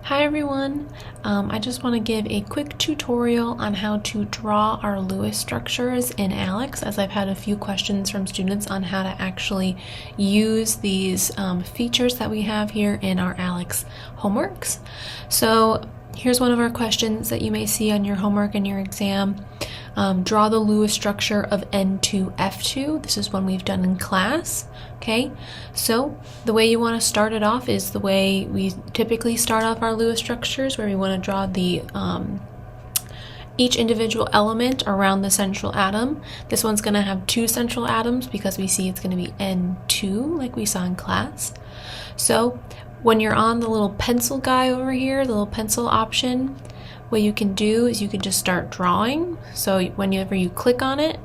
Hi everyone, I just want to give a quick tutorial on how to draw our Lewis structures in ALEKS, as I've had a few questions from students on how to actually use these features that we have here in our ALEKS homeworks. So here's one of our questions that you may see on your homework in your exam. Draw the Lewis structure of N2, F2. This is one we've done in class. Okay, so the way you want to start it off is the way we typically start off our Lewis structures, where we want to draw the each individual element around the central atom. This one's going to have two central atoms because we see it's going to be N2 like we saw in class. So when you're on the little pencil guy over here, the little pencil option, what you can do is you can just start drawing. So whenever you click on it,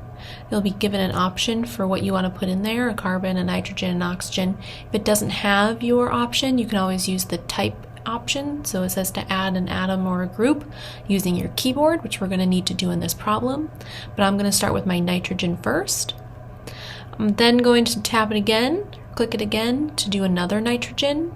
you'll be given an option for what you want to put in there, a carbon, a nitrogen, an oxygen. If it doesn't have your option, you can always use the type option. So it says to add an atom or a group using your keyboard, which we're going to need to do in this problem. But I'm going to start with my nitrogen first. I'm then going to tap it again, click it again to do another nitrogen.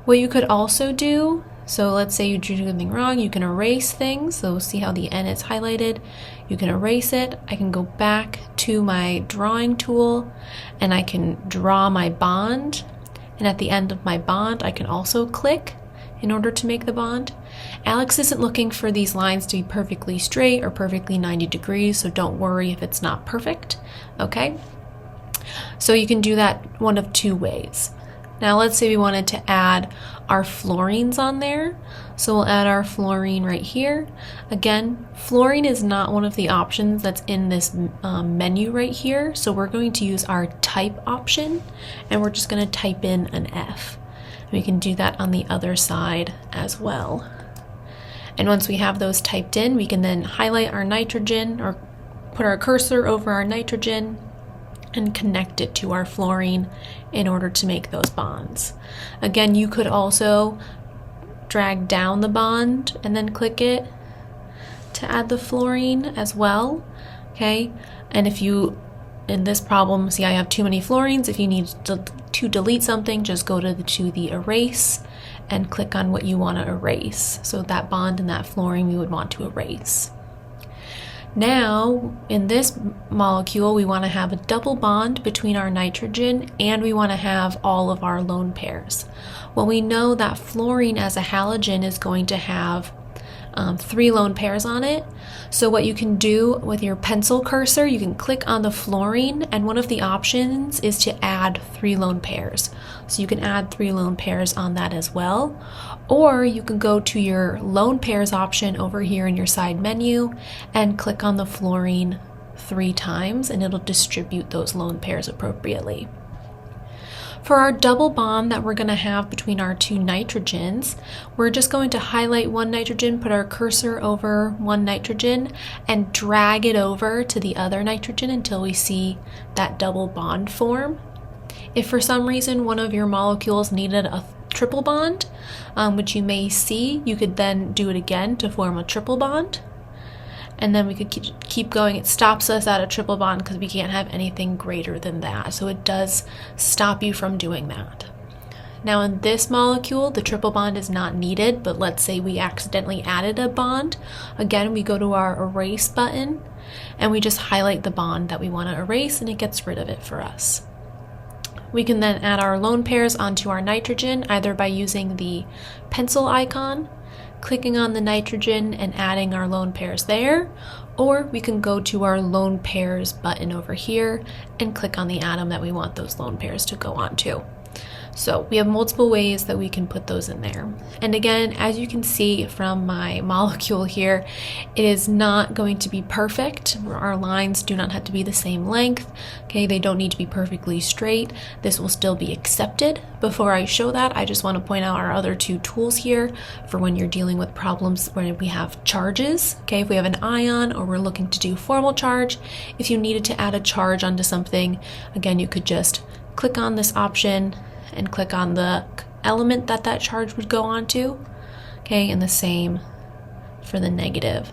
What you could also do, so let's say you drew something wrong, you can erase things. So see how the N is highlighted. You can erase it. I can go back to my drawing tool and I can draw my bond. And at the end of my bond, I can also click in order to make the bond. ALEKS isn't looking for these lines to be perfectly straight or perfectly 90 degrees, so don't worry if it's not perfect, okay? So you can do that one of two ways. Now let's say we wanted to add our fluorines on there. So we'll add our fluorine right here. Again, fluorine is not one of the options that's in this menu right here. So we're going to use our type option and we're just going to type in an F. We can do that on the other side as well. And once we have those typed in, we can then highlight our nitrogen or put our cursor over our nitrogen and connect it to our fluorine in order to make those bonds. Again, you could also drag down the bond and then click it to add the fluorine as well, okay? And if you, in this problem, see I have too many fluorines, if you need to delete something, just go to the erase and click on what you want to erase. So that bond and that fluorine we would want to erase. Now, in this molecule, we want to have a double bond between our nitrogen and we want to have all of our lone pairs. Well, we know that fluorine as a halogen is going to have 3 lone pairs on it. So what you can do with your pencil cursor, you can click on the fluorine and one of the options is to add 3 lone pairs. So you can add 3 lone pairs on that as well. Or you can go to your lone pairs option over here in your side menu and click on the fluorine 3 times and it'll distribute those lone pairs appropriately. For our double bond that we're going to have between our 2 nitrogens, we're just going to highlight one nitrogen, put our cursor over one nitrogen, and drag it over to the other nitrogen until we see that double bond form. If for some reason one of your molecules needed a triple bond, which you may see, you could then do it again to form a triple bond. And then we could keep going. It stops us at a triple bond because we can't have anything greater than that. So it does stop you from doing that. Now in this molecule, the triple bond is not needed, but let's say we accidentally added a bond. Again, we go to our erase button and we just highlight the bond that we want to erase and it gets rid of it for us. We can then add our lone pairs onto our nitrogen either by using the pencil icon, clicking on the nitrogen and adding our lone pairs there, or we can go to our lone pairs button over here and click on the atom that we want those lone pairs to go onto. So we have multiple ways that we can put those in there. And again, as you can see from my molecule here, it is not going to be perfect. Our lines do not have to be the same length. Okay, they don't need to be perfectly straight. This will still be accepted. Before I show that, I just want to point out our other 2 tools here for when you're dealing with problems where we have charges. Okay, if we have an ion or we're looking to do formal charge, if you needed to add a charge onto something, again, you could just click on this option and click on the element that that charge would go onto. Okay, and the same for the negative.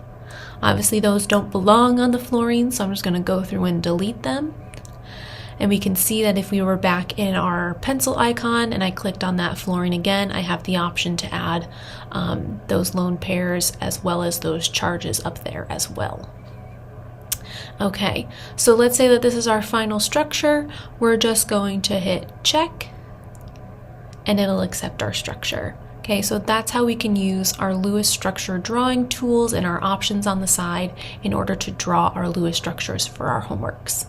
Obviously those don't belong on the fluorine, so I'm just going to go through and delete them. And we can see that if we were back in our pencil icon and I clicked on that flooring again, I have the option to add those lone pairs as well as those charges up there as well. Okay, so let's say that this is our final structure. We're just going to hit check and it'll accept our structure. Okay, so that's how we can use our Lewis structure drawing tools and our options on the side in order to draw our Lewis structures for our homeworks.